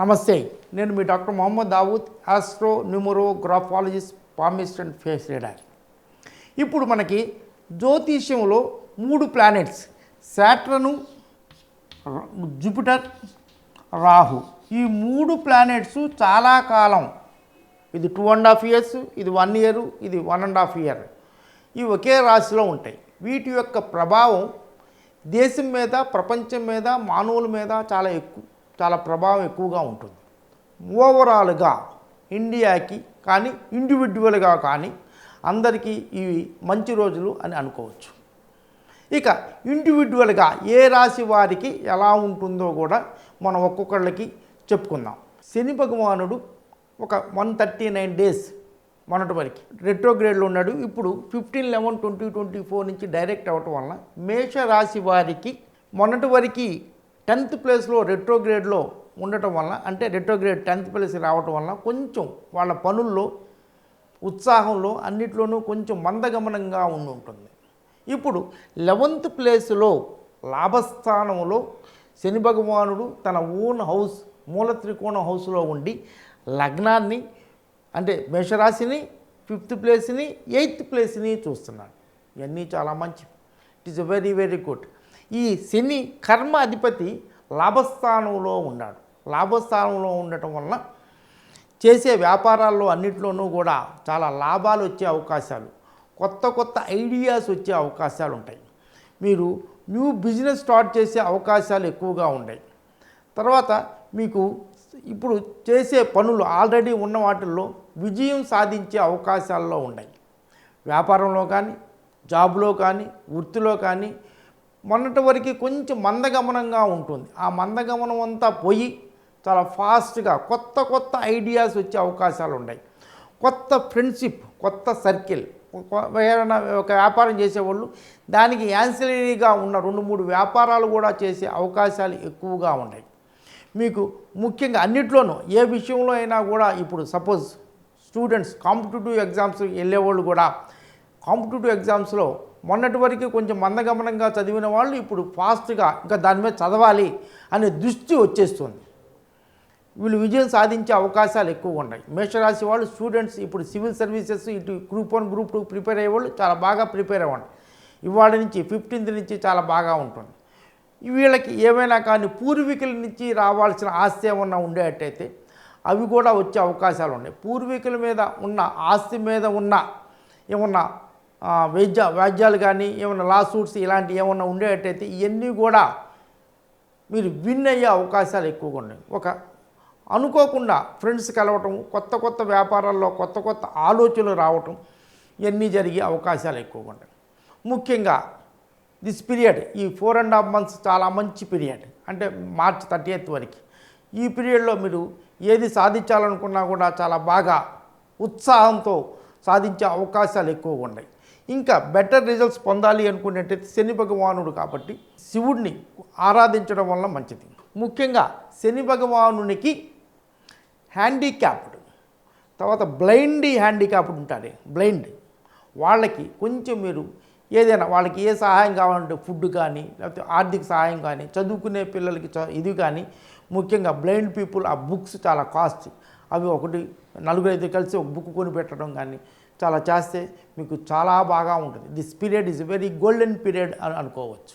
నమస్తే, నేను మీ doctor Mohammed Dawood, astro numerographologist, palmist and face reader. ఇప్పుడు మనకి జ్యోతిష్యంలో 3 ప్లానెట్స్ శాటర్న్, జూపిటర్, రాహు, ఈ 3 ప్లానెట్స్ చాలా కాలం, ఇది 2.5 years, ఇది 1 year, ఇది 1.5 year, ఇవి ఒకే రాశిలో ఉంటాయి. వీటి యొక్క ప్రభావం దేశం మీద, ప్రపంచం మీద, మానవుల మీద చాలా ప్రభావం ఎక్కువగా ఉంటుంది. ఓవరాల్గా ఇండియాకి కానీ ఇండివిజువల్గా కానీ అందరికీ ఇవి మంచి రోజులు అని అనుకోవచ్చు. ఇక ఇండివిజువల్గా ఏ రాశి వారికి ఎలా ఉంటుందో కూడా మనం ఒక్కొక్కళ్ళకి చెప్పుకుందాం. శని భగవానుడు ఒక 139 days మొన్నటి వరకు రెట్రోగ్రేడ్లో ఉన్నాడు. ఇప్పుడు 15/11/2024 నుంచి డైరెక్ట్ అవ్వటం వలన మేషరాశి వారికి మొన్నటి వరకు 10th ప్లేస్లో రెట్రోగ్రేడ్లో ఉండటం వలన, అంటే రెట్రోగ్రేడ్ 10th ప్లేస్ రావటం వలన కొంచెం వాళ్ళ పనుల్లో, ఉత్సాహంలో అన్నిట్లోనూ కొంచెం మందగమనంగా ఉంటుంది. ఇప్పుడు 11th ప్లేస్లో లాభస్థానంలో శని భగవానుడు తన ఓన్ హౌస్, మూల త్రికోణ హౌస్లో ఉండి లగ్నాన్ని, అంటే మేషరాశిని, 5th ప్లేస్ని, 8th ప్లేస్ని చూస్తున్నాడు. ఇవన్నీ చాలా మంచి, it is very very good. ఈ శని కర్మ అధిపతి లాభస్థానంలో ఉన్నాడు. లాభస్థానంలో ఉండటం వలన చేసే వ్యాపారాల్లో అన్నింటిలోనూ కూడా చాలా లాభాలు వచ్చే అవకాశాలు, కొత్త కొత్త ఐడియాస్ వచ్చే అవకాశాలు ఉంటాయి. మీరు న్యూ బిజినెస్ స్టార్ట్ చేసే అవకాశాలు ఎక్కువగా ఉన్నాయి. తర్వాత మీకు ఇప్పుడు చేసే పనులు ఆల్రెడీ ఉన్న వాటిల్లో విజయం సాధించే అవకాశాల్లో ఉన్నాయి. వ్యాపారంలో కానీ, జాబ్లో కానీ, వృత్తిలో కానీ మొన్నటి వరకు కొంచెం మందగమనంగా ఉంటుంది. ఆ మందగమనం అంతా పోయి చాలా ఫాస్ట్గా కొత్త కొత్త ఐడియాస్ వచ్చే అవకాశాలు ఉన్నాయి. కొత్త ఫ్రెండ్షిప్, కొత్త సర్కిల్, ఏదైనా ఒక వ్యాపారం చేసేవాళ్ళు దానికి యాన్సిలరీగా ఉన్న 2-3 వ్యాపారాలు కూడా చేసే అవకాశాలు ఎక్కువగా ఉన్నాయి. మీకు ముఖ్యంగా అన్నిట్లోనూ ఏ విషయంలో అయినా కూడా ఇప్పుడు సపోజ్ స్టూడెంట్స్ కాంపిటేటివ్ ఎగ్జామ్స్ వెళ్ళేవాళ్ళు కూడా కాంపిటేటివ్ ఎగ్జామ్స్లో మొన్నటి వరకు కొంచెం మందగమనంగా చదివిన వాళ్ళు ఇప్పుడు ఫాస్ట్గా ఇంకా దాని మీద చదవాలి అనే దృష్టి వచ్చేస్తుంది. వీళ్ళు విజయం సాధించే అవకాశాలు ఎక్కువగా ఉన్నాయి. మేషరాశి వాళ్ళు స్టూడెంట్స్ ఇప్పుడు సివిల్ సర్వీసెస్, ఇటు గ్రూప్ 1, గ్రూప్ 2 ప్రిపేర్ అయ్యేవాళ్ళు చాలా బాగా ప్రిపేర్ అవ్వండి. ఇవాళ నుంచి 15th నుంచి చాలా బాగా ఉంటుంది. వీళ్ళకి ఏమైనా కానీ పూర్వీకుల నుంచి రావాల్సిన ఆస్తి ఏమన్నా ఉండేటట్టయితే అవి కూడా వచ్చే అవకాశాలు ఉన్నాయి. పూర్వీకుల మీద ఉన్న ఆస్తి మీద ఉన్న ఏమన్నా వ్యాజ్యాలు కానీ, ఏమన్నా లా సూట్స్ ఇలాంటివి ఏమన్నా ఉండేటట్టయితే ఇవన్నీ కూడా మీరు విన్ అయ్యే అవకాశాలు ఎక్కువగా ఉన్నాయి. ఒక అనుకోకుండా ఫ్రెండ్స్ కలవటం, కొత్త కొత్త వ్యాపారాల్లో కొత్త కొత్త ఆలోచనలు రావటం, ఇవన్నీ జరిగే అవకాశాలు ఎక్కువగా ఉంటాయి. ముఖ్యంగా దిస్ పీరియడ్, ఈ 4.5 months చాలా మంచి పీరియడ్, అంటే March 30th వరకు. ఈ పీరియడ్లో మీరు ఏది సాధించాలనుకున్నా కూడా చాలా బాగా ఉత్సాహంతో సాధించే అవకాశాలు ఎక్కువగా ఉన్నాయి. ఇంకా బెటర్ రిజల్ట్స్ పొందాలి అనుకునేటైతే శని భగవానుడు కాబట్టి శివుడిని ఆరాధించడం వల్ల మంచిది. ముఖ్యంగా శని భగవానునికి హ్యాండిక్యాప్డ్, తర్వాత హ్యాండిక్యాప్డ్ ఉంటారు, బ్లైండ్ వాళ్ళకి కొంచెం మీరు ఏదైనా వాళ్ళకి ఏ సహాయం కావాలంటే ఫుడ్ కానీ, లేకపోతే ఆర్థిక సహాయం కానీ, చదువుకునే పిల్లలకి ఇది కానీ, ముఖ్యంగా బ్లైండ్ పీపుల్ ఆ బుక్స్ చాలా కాస్ట్, అవి ఒకటి 4-5 కలిసి ఒక బుక్ కొని పెట్టడం కానీ చాలా చేస్తే మీకు చాలా బాగా ఉంటుంది. This period is very golden period అని అనుకోవచ్చు.